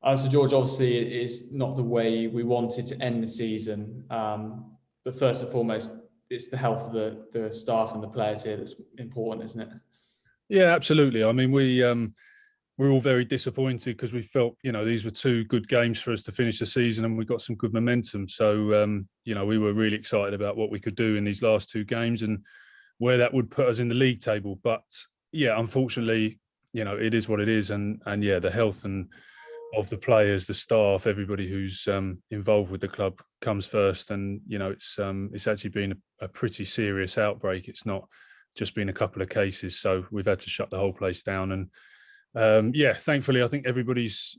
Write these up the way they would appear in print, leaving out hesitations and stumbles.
So George, obviously it's not the way we wanted to end the season, but first and foremost, it's the health of the staff and the players here that's important, isn't it? Yeah, absolutely. I mean, we're all very disappointed because we felt, these were two good games for us to finish the season and we got some good momentum. So, we were really excited about what we could do in these last two games and where that would put us in the league table. But yeah, unfortunately, it is what it is. And yeah, the health and of the players, the staff, everybody who's involved with the club comes first. And, it's actually been a pretty serious outbreak. It's not just been a couple of cases. So we've had to shut the whole place down. And thankfully, I think everybody's,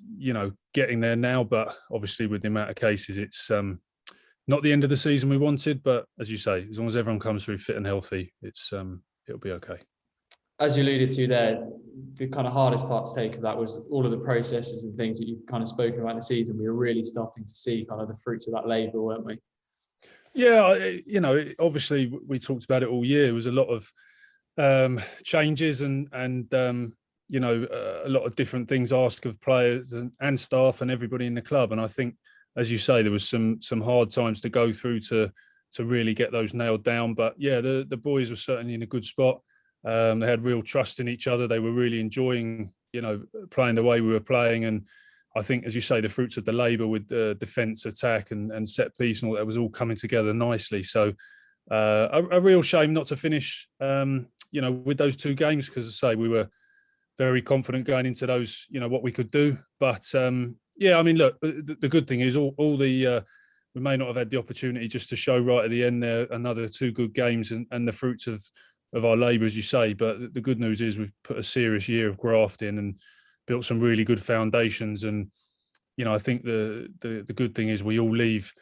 getting there now. But obviously, with the amount of cases, it's not the end of the season we wanted. But as you say, as long as everyone comes through fit and healthy, it'll be okay. As you alluded to there, the kind of hardest part to take of that was all of the processes and things that you've kind of spoken about in the season. We were really starting to see kind of the fruits of that labour, weren't we? Yeah, obviously we talked about it all year. It was a lot of changes and a lot of different things asked of players and staff and everybody in the club. And I think, as you say, there was some hard times to go through to really get those nailed down. But yeah, the boys were certainly in a good spot. They had real trust in each other. They were really enjoying, playing the way we were playing. And I think, as you say, the fruits of the labour with the defence, attack and set piece and all that was all coming together nicely. So a real shame not to finish, with those two games, because, as I say, we were very confident going into those, what we could do. But I mean, look, the good thing is all the we may not have had the opportunity just to show right at the end there another two good games and the fruits of our labour, as you say. But the good news is we've put a serious year of graft in and built some really good foundations. And, I think the good thing is we all leave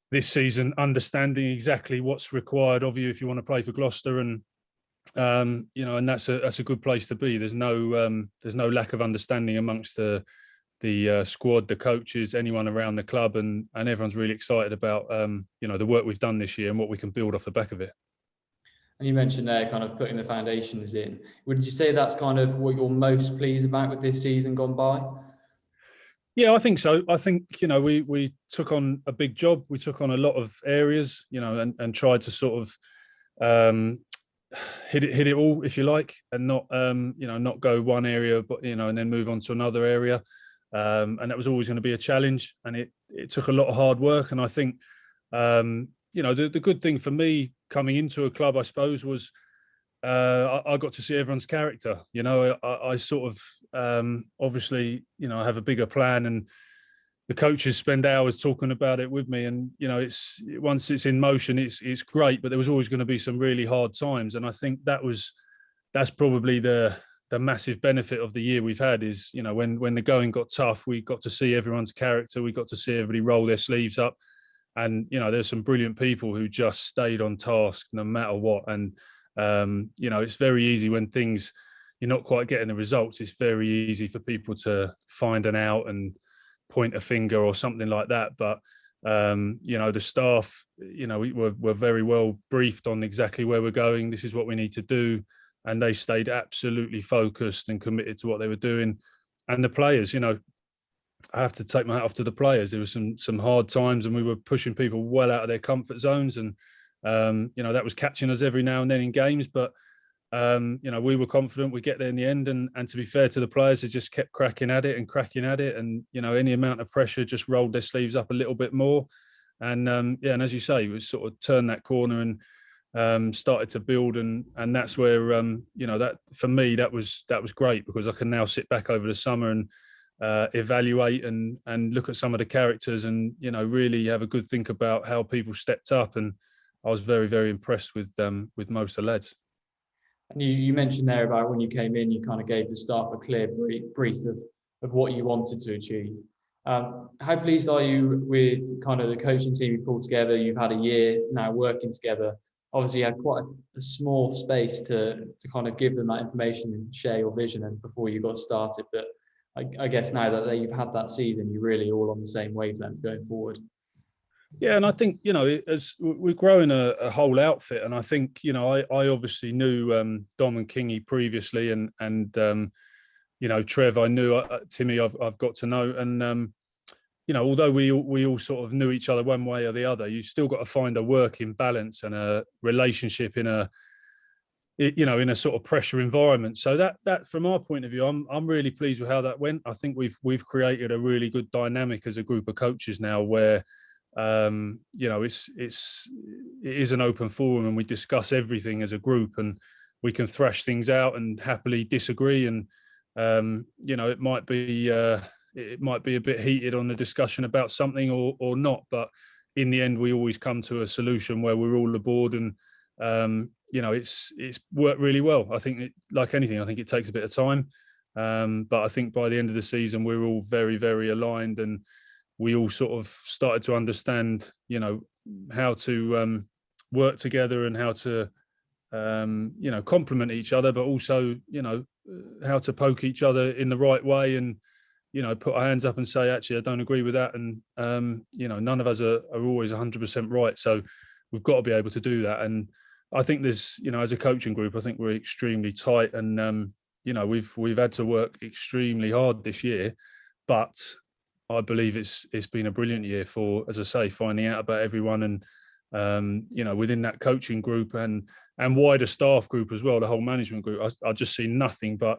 this season understanding exactly what's required of you if you want to play for Gloucester. And, and that's a good place to be. There's no lack of understanding amongst the squad, the coaches, anyone around the club, and everyone's really excited about, the work we've done this year and what we can build off the back of it. And you mentioned there kind of putting the foundations in. Would you say that's kind of what you're most pleased about with this season gone by? Yeah, I think so. I think, we took on a big job. We took on a lot of areas, and tried to sort of hit it all, if you like, and not, not go one area, but, and then move on to another area. And that was always going to be a challenge. And it took a lot of hard work. And I think, the good thing for me coming into a club, I suppose, was I got to see everyone's character. I sort of obviously, I have a bigger plan, and the coaches spend hours talking about it with me. And it's once it's in motion, it's great. But there was always going to be some really hard times, and I think that's probably the massive benefit of the year we've had is, when the going got tough, we got to see everyone's character. We got to see everybody roll their sleeves up. And, there's some brilliant people who just stayed on task no matter what. And, it's very easy when you're not quite getting the results. It's very easy for people to find an out and point a finger or something like that. But, the staff, we're very well briefed on exactly where we're going. This is what we need to do. And they stayed absolutely focused and committed to what they were doing. And the players, I have to take my hat off to the players. There was some hard times, and we were pushing people well out of their comfort zones, and that was catching us every now and then in games. But we were confident we'd get there in the end. And to be fair to the players, they just kept cracking at it. And any amount of pressure just rolled their sleeves up a little bit more. And and as you say, we sort of turned that corner and started to build, and that's where that for me that was great, because I can now sit back over the summer and evaluate and look at some of the characters and really have a good think about how people stepped up. And I was very, very impressed with most of the lads. And you mentioned there about when you came in, you kind of gave the staff a clear brief of what you wanted to achieve. How pleased are you with kind of the coaching team you pulled together? You've had a year now working together. Obviously, you had quite a small space to kind of give them that information and share your vision and before you got started. But I guess now that you've had that season, you're really all on the same wavelength going forward. Yeah, and I think, as we're growing a whole outfit, and I think, I obviously knew Dom and Kingy previously, and Trev, I knew, Timmy, I've got to know, and although we all sort of knew each other one way or the other, you still got to find a working balance and a relationship in a sort of pressure environment. So that from our point of view, I'm really pleased with how that went. I think we've created a really good dynamic as a group of coaches now, where it is an open forum and we discuss everything as a group, and we can thrash things out and happily disagree. And it might be a bit heated on the discussion about something or not, but in the end, we always come to a solution where we're all aboard. And it's worked really well. I think, like anything, I think it takes a bit of time, but I think by the end of the season, we're all very, very aligned, and we all sort of started to understand, how to work together and how to, complement each other, but also, how to poke each other in the right way, and put our hands up and say, actually, I don't agree with that, and none of us are always 100% right. So we've got to be able to do that. And I think there's, as a coaching group, I think we're extremely tight, and we've had to work extremely hard this year, but I believe it's been a brilliant year for, as I say, finding out about everyone, and within that coaching group and wider staff group as well, the whole management group. I just see nothing but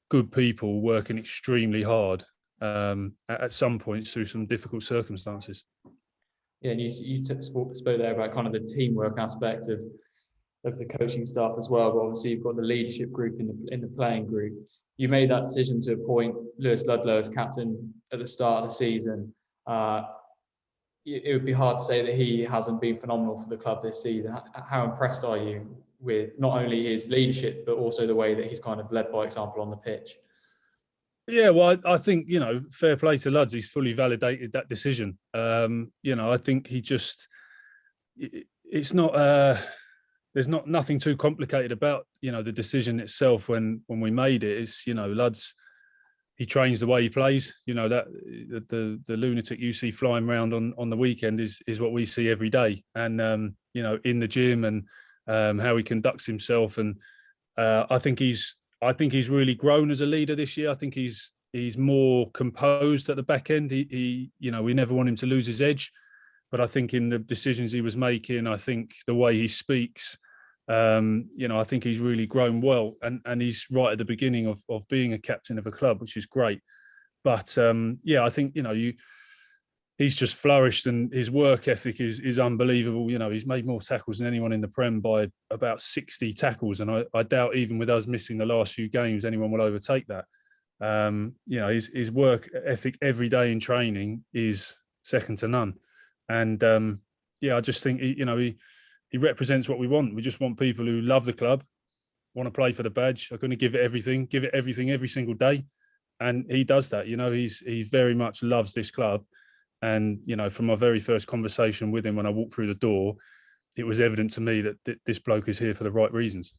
good people working extremely hard at some points through some difficult circumstances. Yeah, and you spoke there about kind of the teamwork aspect of the coaching staff as well. But obviously, you've got the leadership group in the playing group. You made that decision to appoint Lewis Ludlow as captain at the start of the season. It would be hard to say that he hasn't been phenomenal for the club this season. How impressed are you with not only his leadership, but also the way that he's kind of led by example on the pitch? Yeah, well, I think, fair play to Luds. He's fully validated that decision. I think he just, it's not, there's nothing too complicated about, the decision itself when we made it. It's, Luds, he trains the way he plays. That the lunatic you see flying around on the weekend is what we see every day. And, in the gym, and how he conducts himself. And I think he's really grown as a leader this year. I think he's more composed at the back end. We never want him to lose his edge, but I think in the decisions he was making, I think the way he speaks, I think he's really grown well, and he's right at the beginning of being a captain of a club, which is great. But I think he's just flourished, and his work ethic is unbelievable. He's made more tackles than anyone in the Prem by about 60 tackles, and I doubt even with us missing the last few games, anyone will overtake that. His work ethic every day in training is second to none, and I just think he represents what we want. We just want people who love the club, want to play for the badge, are going to give it everything every single day, and he does that. He very much loves this club. And, from my very first conversation with him when I walked through the door, it was evident to me that this bloke is here for the right reasons.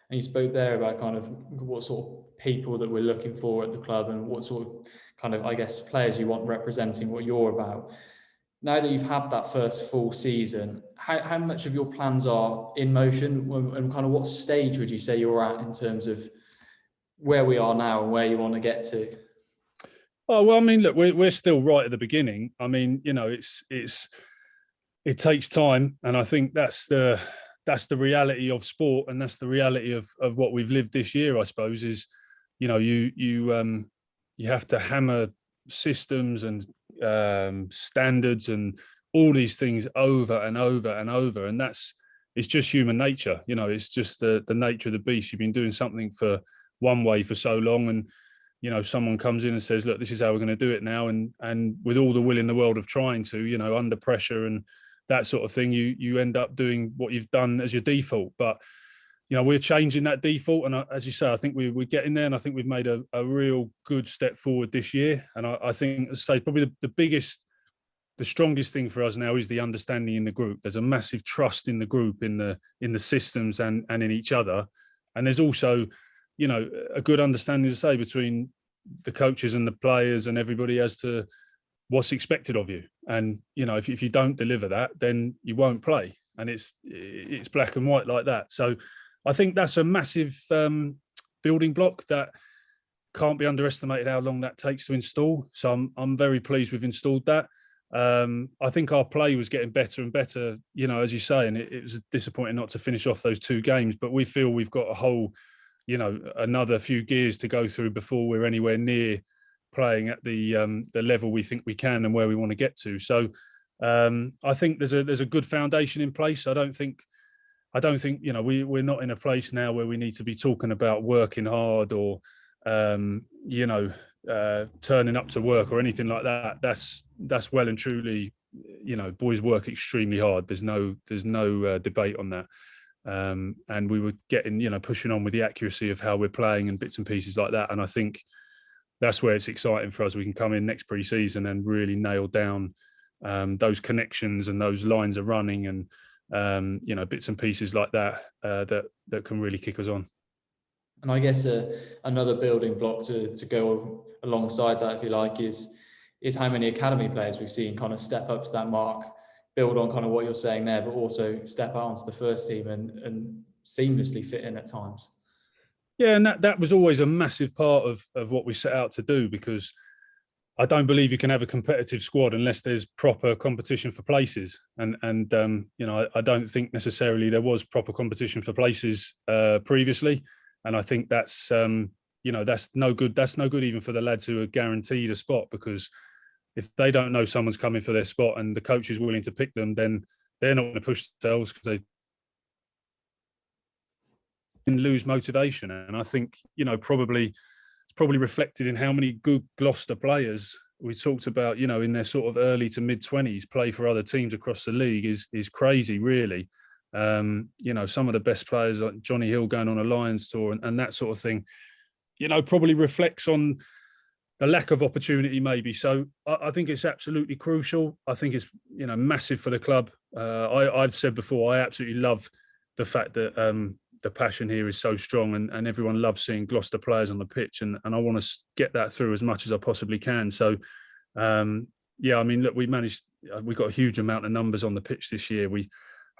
And you spoke there about kind of what sort of people that we're looking for at the club, and what sort of kind of, I guess, players you want representing what you're about. Now that you've had that first full season, how much of your plans are in motion, and kind of what stage would you say you're at in terms of where we are now and where you want to get to? Oh, well, I mean, look, we're still right at the beginning. I mean, it takes time, and I think that's the reality of sport, and that's the reality of what we've lived this year, I suppose. Is you have to hammer systems and standards and all these things over and over and over, and it's just human nature. It's just the nature of the beast. You've been doing something for one way for so long, and someone comes in and says, look, this is how we're going to do it now. And with all the will in the world of trying to, under pressure and that sort of thing, you end up doing what you've done as your default. But, we're changing that default. And as you say, I think we're getting there. And I think we've made a real good step forward this year. And I think, as I say, probably the strongest thing for us now is the understanding in the group. There's a massive trust in the group, in the systems and in each other. And there's also, a good understanding, to say, between the coaches and the players and everybody as to what's expected of you. And, if you don't deliver that, then you won't play. And it's black and white like that. So I think that's a massive building block that, can't be underestimated how long that takes to install. So I'm very pleased we've installed that. I think our play was getting better and better, as you say, and it was disappointing not to finish off those 2 games, but we feel we've got a whole, another few gears to go through before we're anywhere near playing at the level we think we can and where we want to get to. So I think there's a good foundation in place. I don't think we're not in a place now where we need to be talking about working hard or turning up to work or anything like that. That's well and truly, boys work extremely hard. There's no debate on that. And we were getting, pushing on with the accuracy of how we're playing and bits and pieces like that. And I think that's where it's exciting for us. We can come in next pre-season and really nail down those connections and those lines of running and bits and pieces like that that can really kick us on. And I guess another building block to go alongside that, if you like, is how many academy players we've seen kind of step up to that mark, build on kind of what you're saying there, but also step out onto the first team and seamlessly fit in at times. Yeah, and that was always a massive part of what we set out to do, because I don't believe you can have a competitive squad unless there's proper competition for places. And I don't think necessarily there was proper competition for places previously. And I think that's that's no good. That's no good even for the lads who are guaranteed a spot, because if they don't know someone's coming for their spot and the coach is willing to pick them, then they're not going to push themselves because they lose motivation. And I think it's probably reflected in how many good Gloucester players we talked about, in their sort of early to mid 20s play for other teams across the league is crazy, really. Some of the best players like Johnny Hill going on a Lions tour and that sort of thing, probably reflects on the lack of opportunity maybe. So I think it's absolutely crucial. I think it's, massive for the club. I've said before, I absolutely love the fact that the passion here is so strong and everyone loves seeing Gloucester players on the pitch. And I want to get that through as much as I possibly can. So, look, we got a huge amount of numbers on the pitch this year.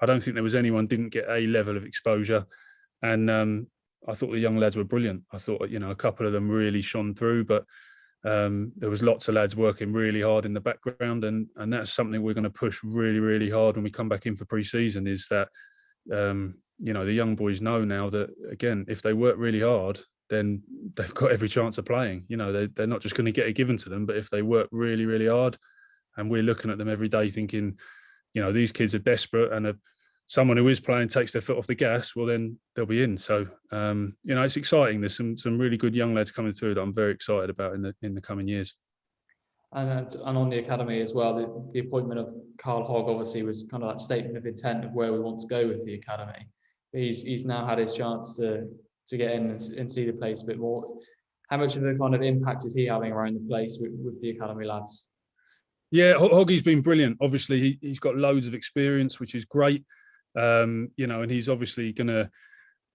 I don't think there was anyone didn't get a level of exposure. And I thought the young lads were brilliant. I thought, a couple of them really shone through, but there was lots of lads working really hard in the background. And that's something we're going to push really, really hard when we come back in for pre-season, is that, the young boys know now that, again, if they work really hard, then they've got every chance of playing. They're not just going to get it given to them, but if they work really, really hard, and we're looking at them every day thinking, these kids are desperate, and someone who is playing takes their foot off the gas, well, then they'll be in. So, it's exciting. There's some really good young lads coming through that I'm very excited about in the coming years. And on the academy as well, the appointment of Carl Hogg obviously was kind of that statement of intent of where we want to go with the academy. But he's now had his chance to get in and see the place a bit more. How much of a kind of impact is he having around the place with the academy lads? Yeah, Hoggy's been brilliant. Obviously, he's got loads of experience, which is great. And he's obviously going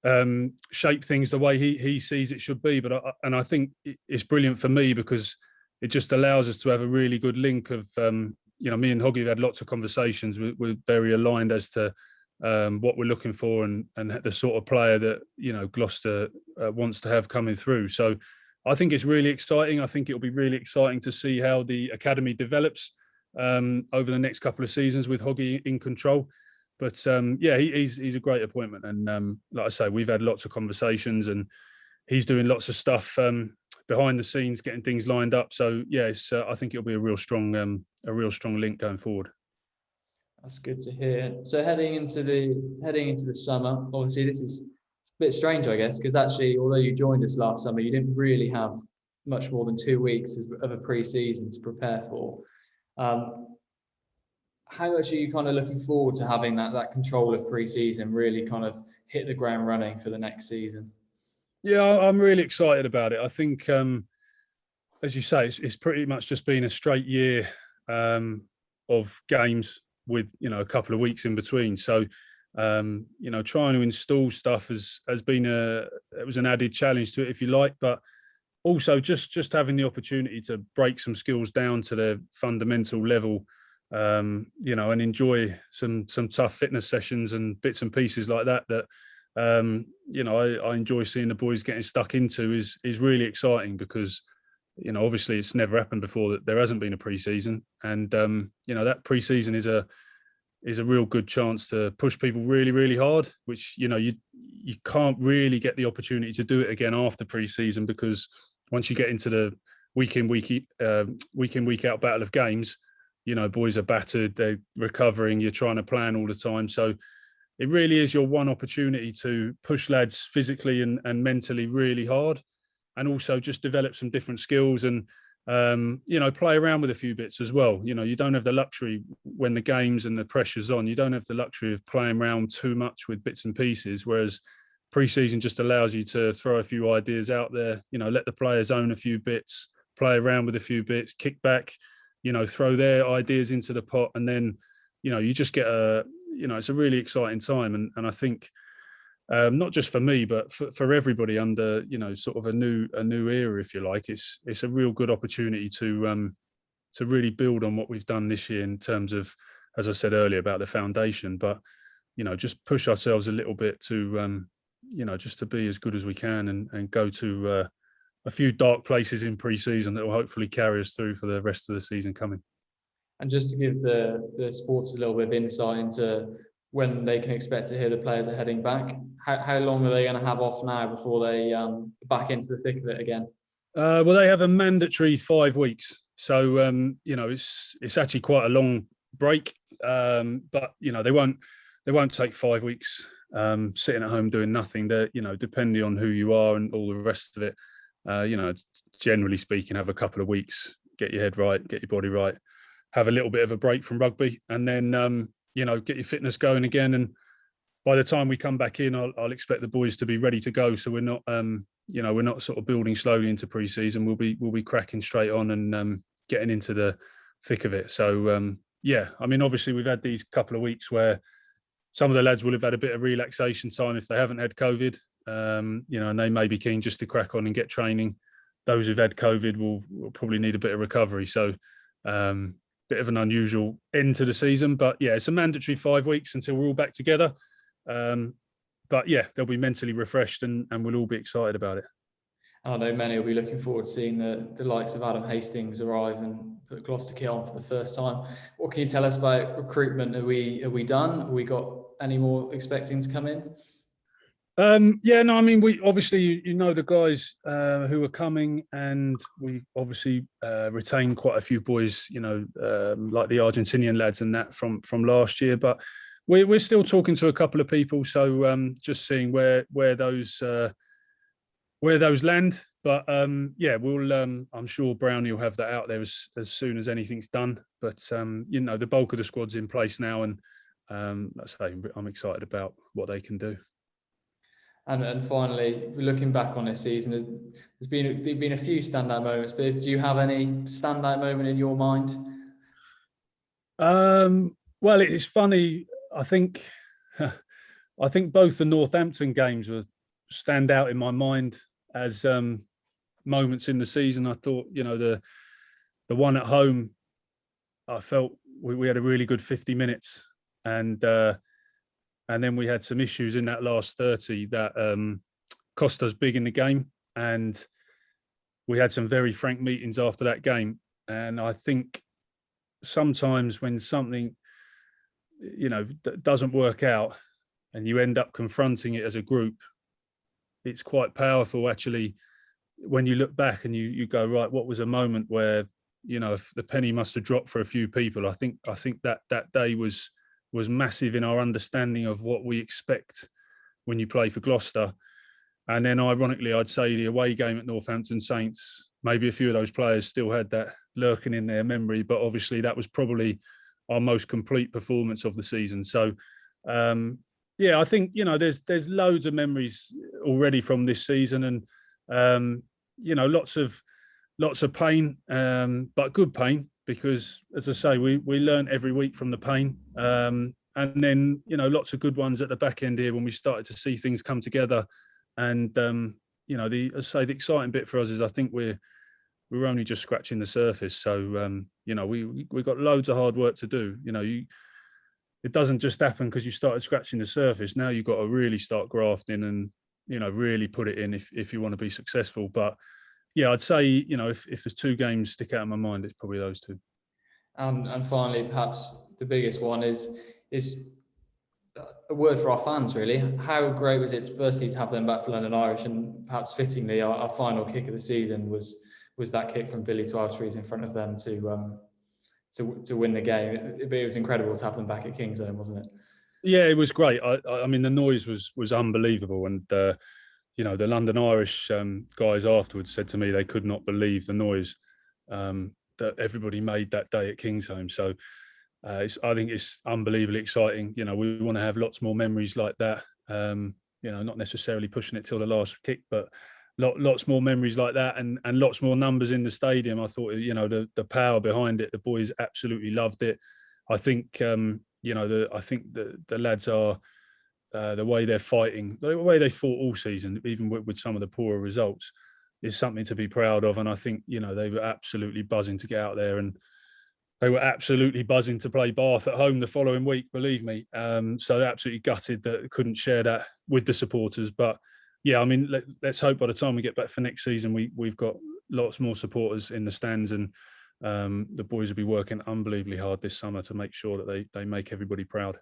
to shape things the way he sees it should be. But I think it's brilliant for me because it just allows us to have a really good link of, me and Hoggy have had lots of conversations. We're very aligned as to what we're looking for and the sort of player that, Gloucester wants to have coming through. So I think it's really exciting. I think it'll be really exciting to see how the academy develops over the next couple of seasons with Hoggy in control. But he's a great appointment. And like I say, we've had lots of conversations and he's doing lots of stuff behind the scenes, getting things lined up. So I think it'll be a real strong link going forward. That's good to hear. So heading into the summer, obviously it's a bit strange, I guess, because actually, although you joined us last summer, you didn't really have much more than 2 weeks of a pre-season to prepare for. How much are you kind of looking forward to having that control of pre-season, really kind of hit the ground running for the next season? Yeah, I'm really excited about it. I think, as you say, it's pretty much just been a straight year of games with, a couple of weeks in between. So, trying to install stuff has been it was an added challenge to it, if you like, but also just having the opportunity to break some skills down to their fundamental level, and enjoy some tough fitness sessions and bits and pieces like that I enjoy seeing the boys getting stuck into is really exciting because, obviously it's never happened before that there hasn't been a pre-season, and that pre-season is a real good chance to push people really, really hard, which you can't really get the opportunity to do it again after pre-season, because once you get into the week in week out battle of games, boys are battered, they're recovering, you're trying to plan all the time. So it really is your one opportunity to push lads physically and mentally really hard, and also just develop some different skills and play around with a few bits as well. You don't have the luxury when the games and the pressure's on. You don't have the luxury of playing around too much with bits and pieces, whereas pre-season just allows you to throw a few ideas out there. Let the players own a few bits, play around with a few bits, kick back, throw their ideas into the pot, and then you just get it's a really exciting time. And I think not just for me, but for everybody under sort of a new era, if you like. It's a real good opportunity to really build on what we've done this year in terms of, as I said earlier, about the foundation, but just push ourselves a little bit to just to be as good as we can and go to a few dark places in pre-season that will hopefully carry us through for the rest of the season coming. And just to give the supporters a little bit of insight into when they can expect to hear the players are heading back, how long are they going to have off now before they back into the thick of it again? Well, they have a mandatory 5 weeks, so it's actually quite a long break. But they won't take 5 weeks sitting at home doing nothing. They're depending on who you are and all the rest of it. Generally speaking, have a couple of weeks, get your head right, get your body right, have a little bit of a break from rugby, and then get your fitness going again. And by the time we come back in, I'll expect the boys to be ready to go. So we're not we're not sort of building slowly into pre-season. We'll be cracking straight on and getting into the thick of it. So obviously we've had these couple of weeks where some of the lads will have had a bit of relaxation time if they haven't had COVID, and they may be keen just to crack on and get training. Those who've had COVID will probably need a bit of recovery. So bit of an unusual end to the season, but yeah, it's a mandatory 5 weeks until we're all back together. But yeah, they'll be mentally refreshed and we'll all be excited about it. I know many will be looking forward to seeing the likes of Adam Hastings arrive and put Gloucester kit on for the first time. What can you tell us about recruitment? Are we done? Have we got any more expecting to come in? We obviously, the guys who are coming, and we obviously retained quite a few boys, like the Argentinian lads and that from last year. But we're still talking to a couple of people, so just seeing where those land. But we'll. I'm sure Brownie will have that out there as soon as anything's done. But the bulk of the squad's in place now, and let's say I'm excited about what they can do. And finally, looking back on this season, there's been a few standout moments, but do you have any standout moment in your mind? Well, it's funny. I think both the Northampton games stand out in my mind as moments in the season. I thought, the one at home, I felt we had a really good 50 minutes, and then we had some issues in that last 30 that cost us big in the game. And we had some very frank meetings after that game. And I think sometimes when something, doesn't work out and you end up confronting it as a group, it's quite powerful, actually, when you look back and you go, right, what was a moment where, if the penny must have dropped for a few people. I think that day was massive in our understanding of what we expect when you play for Gloucester. And then ironically, I'd say the away game at Northampton Saints, maybe a few of those players still had that lurking in their memory, but obviously that was probably our most complete performance of the season. So I think, there's loads of memories already from this season, and lots of pain, but good pain, because, as I say, we learn every week from the pain. And then, lots of good ones at the back end here when we started to see things come together. And, the exciting bit for us is I think we're only just scratching the surface. So, we've got loads of hard work to do. it doesn't just happen because you started scratching the surface. Now you've got to really start grafting and, really put it in if you want to be successful. But yeah, I'd say, if there's two games stick out in my mind, it's probably those two. And finally, perhaps the biggest one is a word for our fans, really. How great was it, firstly, to have them back for London Irish, and perhaps fittingly, our final kick of the season was that kick from Billy 12 Trees in front of them to win the game. It was incredible to have them back at Kingsholm, wasn't it? Yeah, it was great. I mean, the noise was unbelievable, and the London Irish guys afterwards said to me they could not believe the noise that everybody made that day at Kingsholm. So I think it's unbelievably exciting. We want to have lots more memories like that. Not necessarily pushing it till the last kick, but lots more memories like that, and lots more numbers in the stadium. I thought, the power behind it, the boys absolutely loved it. I think, I think the lads are, the way they're fighting, the way they fought all season, even with some of the poorer results, is something to be proud of. And I think, they were absolutely buzzing to get out there, and they were absolutely buzzing to play Bath at home the following week, believe me. So they're absolutely gutted that couldn't share that with the supporters. But yeah, I mean, let's hope by the time we get back for next season, we've got lots more supporters in the stands, and the boys will be working unbelievably hard this summer to make sure that they make everybody proud.